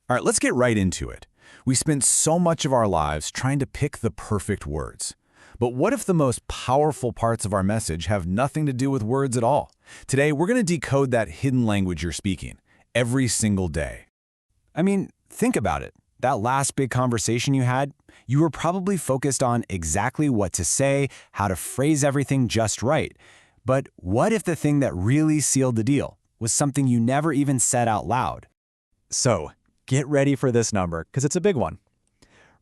All right, let's get right into it. We spend so much of our lives trying to pick the perfect words. But what if the most powerful parts of our message have nothing to do with words at all? Today, we're going to decode that hidden language you're speaking every single day. I mean, think about it. That last big conversation you had, you were probably focused on exactly what to say, how to phrase everything just right. But what if the thing that really sealed the deal was something you never even said out loud? So, get ready for this number, because it's a big one.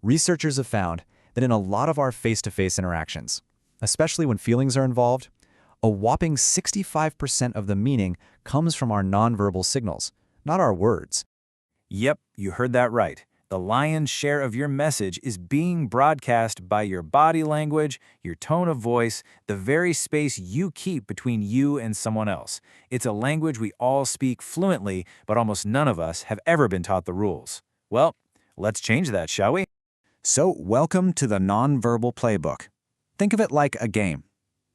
Researchers have found that in a lot of our face-to-face interactions, especially when feelings are involved, a whopping 65% of the meaning comes from our nonverbal signals, not our words. Yep, you heard that right. The lion's share of your message is being broadcast by your body language, your tone of voice, the very space you keep between you and someone else. It's a language we all speak fluently, but almost none of us have ever been taught the rules. Well, let's change that, shall we? So, welcome to the Nonverbal Playbook. Think of it like a game.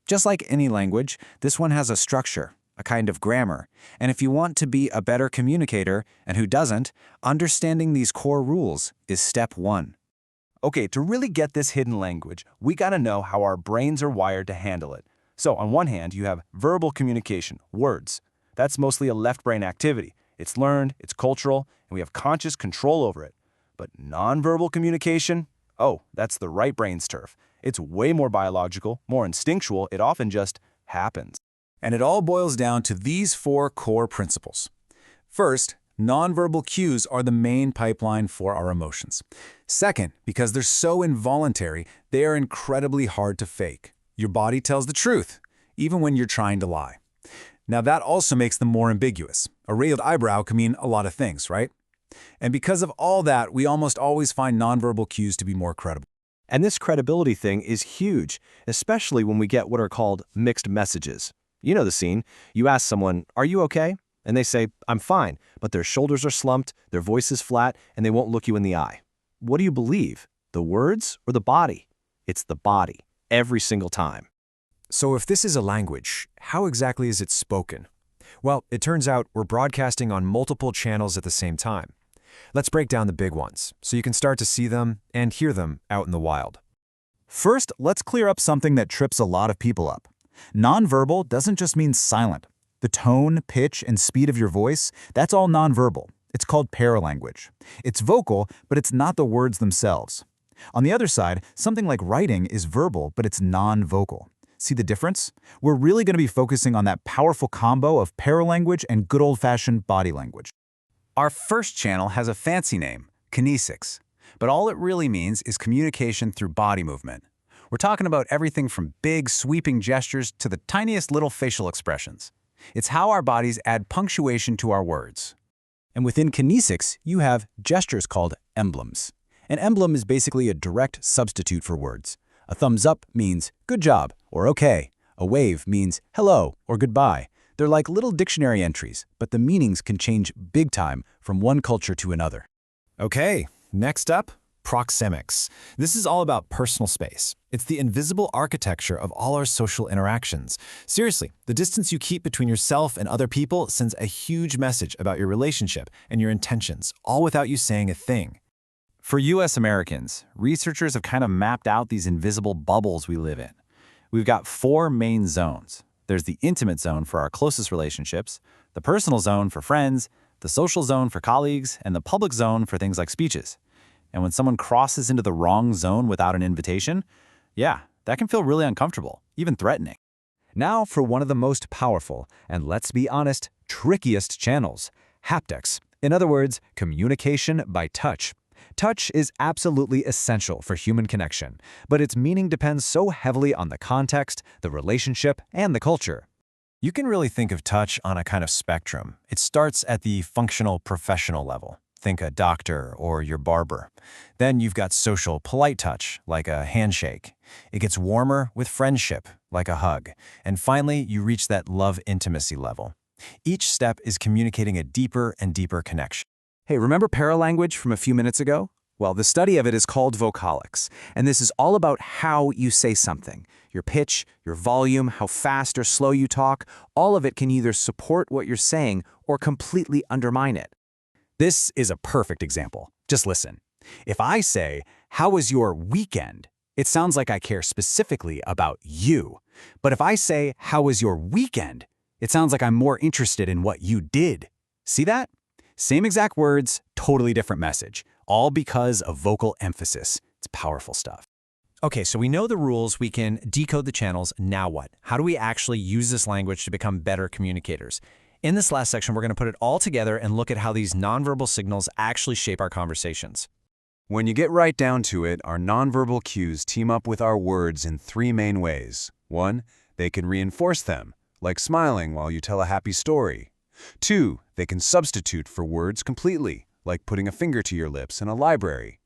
Just like any language, this one has a structure, a kind of grammar. And if you want to be a better communicator, and who doesn't, understanding these core rules is step one. Okay, to really get this hidden language, we gotta know how our brains are wired to handle it. So on one hand, you have verbal communication, words. That's mostly a left brain activity. It's learned, it's cultural, and we have conscious control over it. But nonverbal communication? Oh, that's the right brain's turf. It's way more biological, more instinctual, it often just happens. And it all boils down to these four core principles. First, nonverbal cues are the main pipeline for our emotions. Second, because they're so involuntary, they are incredibly hard to fake. Your body tells the truth, even when you're trying to lie. Now that also makes them more ambiguous. A raised eyebrow can mean a lot of things, right? And because of all that, we almost always find nonverbal cues to be more credible. And this credibility thing is huge, especially when we get what are called mixed messages. You know the scene. You ask someone, "Are you okay?" And they say, "I'm fine," but their shoulders are slumped, their voice is flat, and they won't look you in the eye. What do you believe? The words or the body? It's the body, every single time. So if this is a language, how exactly is it spoken? Well, it turns out we're broadcasting on multiple channels at the same time. Let's break down the big ones, so you can start to see them and hear them out in the wild. First, let's clear up something that trips a lot of people up. Nonverbal doesn't just mean silent. The tone, pitch, and speed of your voice, that's all nonverbal. It's called paralanguage. It's vocal, but it's not the words themselves. On the other side, something like writing is verbal, but it's non-vocal. See the difference? We're really going to be focusing on that powerful combo of paralanguage and good old-fashioned body language. Our first channel has a fancy name, kinesics, but all it really means is communication through body movement. We're talking about everything from big, sweeping gestures to the tiniest little facial expressions. It's how our bodies add punctuation to our words. And within kinesics, you have gestures called emblems. An emblem is basically a direct substitute for words. A thumbs up means good job or okay. A wave means hello or goodbye. They're like little dictionary entries, but the meanings can change big time from one culture to another. Okay, next up, proxemics. This is all about personal space. It's the invisible architecture of all our social interactions. Seriously, the distance you keep between yourself and other people sends a huge message about your relationship and your intentions, all without you saying a thing. For US Americans, researchers have kind of mapped out these invisible bubbles we live in. We've got four main zones. There's the intimate zone for our closest relationships, the personal zone for friends, the social zone for colleagues, and the public zone for things like speeches. And when someone crosses into the wrong zone without an invitation, yeah, that can feel really uncomfortable, even threatening. Now for one of the most powerful, and let's be honest, trickiest channels, haptics. In other words, communication by touch. Touch is absolutely essential for human connection, but its meaning depends so heavily on the context, the relationship, and the culture. You can really think of touch on a kind of spectrum. It starts at the functional professional level. Think a doctor or your barber. Then you've got social, polite touch, like a handshake. It gets warmer with friendship, like a hug. And finally, you reach that love intimacy level. Each step is communicating a deeper and deeper connection. Hey, remember paralanguage from a few minutes ago? Well, the study of it is called vocalics, and this is all about how you say something. Your pitch, your volume, how fast or slow you talk, all of it can either support what you're saying or completely undermine it. This is a perfect example. Just listen. If I say, "How was your weekend?" it sounds like I care specifically about you. But if I say, "How was your weekend?" it sounds like I'm more interested in what you did. See that? Same exact words, totally different message, all because of vocal emphasis. It's powerful stuff. Okay, so we know the rules, we can decode the channels. Now what? How do we actually use this language to become better communicators? In this last section, we're going to put it all together and look at how these nonverbal signals actually shape our conversations. When you get right down to it, our nonverbal cues team up with our words in three main ways. 1, they can reinforce them, like smiling while you tell a happy story. 2, they can substitute for words completely, like putting a finger to your lips in a library.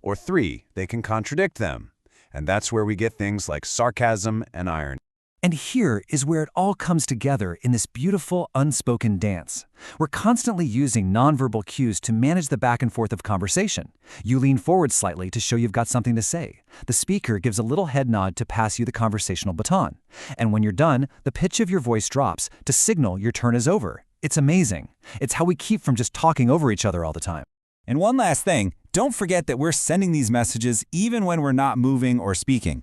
Or 3, they can contradict them. And that's where we get things like sarcasm and irony. And here is where it all comes together in this beautiful unspoken dance. We're constantly using nonverbal cues to manage the back and forth of conversation. You lean forward slightly to show you've got something to say. The speaker gives a little head nod to pass you the conversational baton. And when you're done, the pitch of your voice drops to signal your turn is over. It's amazing. It's how we keep from just talking over each other all the time. And one last thing, don't forget that we're sending these messages even when we're not moving or speaking.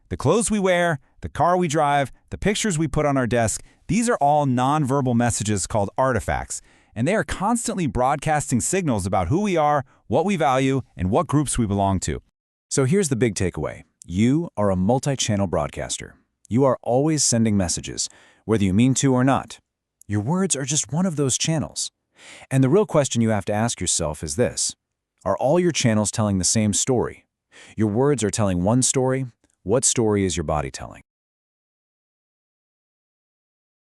The clothes we wear, the car we drive, the pictures we put on our desk, these are all nonverbal messages called artifacts, and they are constantly broadcasting signals about who we are, what we value, and what groups we belong to. So here's the big takeaway. You are a multi-channel broadcaster. You are always sending messages, whether you mean to or not. Your words are just one of those channels. And the real question you have to ask yourself is this: are all your channels telling the same story? Your words are telling one story. What story is your body telling?